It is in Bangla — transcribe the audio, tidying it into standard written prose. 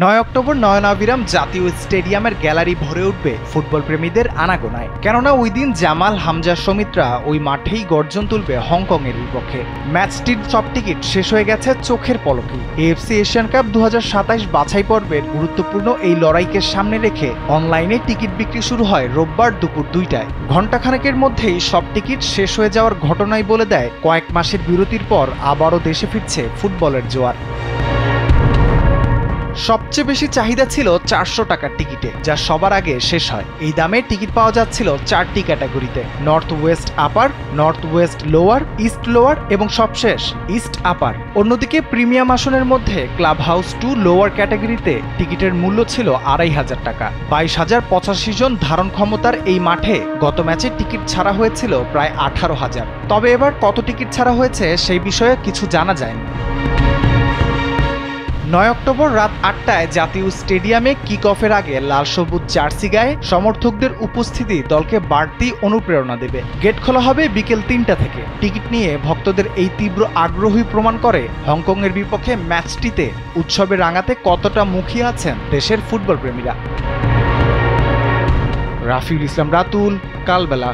৯ অক্টোবর নয়নাভিরাম জাতীয় স্টেডিয়ামের গ্যালারি ভরে উঠবে ফুটবল প্রেমীদের আনাগোনায়। কেননা ওই দিন জামাল, হামজা, সৌমিত্রা ওই মাঠেই গর্জন তুলবে হংকংয়ের বিপক্ষে। ম্যাচটির সব টিকিট শেষ হয়ে গেছে চোখের পলকেই। এএফসি এশিয়ান কাপ ২০২৭ বাছাই পর্বের গুরুত্বপূর্ণ এই লড়াইকে সামনে রেখে অনলাইনে টিকিট বিক্রি শুরু হয় রোববার দুপুর ২টায়। ঘণ্টাখানেকের মধ্যেই সব টিকিট শেষ হয়ে যাওয়ার ঘটনাই বলে দেয় কয়েক মাসের বিরতির পর আবারও দেশে ফিরছে ফুটবলের জোয়ার। সবচেয়ে বেশি চাহিদা ছিল ৪০০ টাকার টিকিটে, যা সবার আগে শেষ হয়। এই দামে টিকিট পাওয়া যাচ্ছিল ৪টি ক্যাটাগরিতে: north west upper, north west lower, east lower এবং সবশেষ ইস্ট আপার। অন্যদিকে প্রিমিয়াম আসনের মধ্যে ক্লাব হাউস 2 লোয়ার ক্যাটাগরিতে টিকিটের মূল্য ছিল ২৫০০ টাকা। ২২,০৮৫ জন ধারণ ক্ষমতার এই মাঠে গত ম্যাচে টিকিট ছাড়া হয়েছিল প্রায় ১৮,০০০। তবে এবার কত টিকিট ছাড়া হয়েছে সেই বিষয়ে কিছু জানা যায়নি। ৯ অক্টোবর রাত ৮টায় জাতীয় স্টেডিয়ামে কিক অফের আগে লাল সবুজ জার্সি গায়ে সমর্থকদের উপস্থিতি দলকে বাড়তি অনুপ্রেরণা দেবে। গেট খোলা হবে বিকেল ৩টা থেকে। টিকিট নিয়ে ভক্তদের এই তীব্র আগ্রহই প্রমাণ করে হংকংয়ের বিপক্ষে ম্যাচটিতে উৎসবে রাঙাতে কতটা মুখিয়ে আছেন দেশের ফুটবল প্রেমীরা। রাফিউল ইসলাম রাতুল, কালবেলা।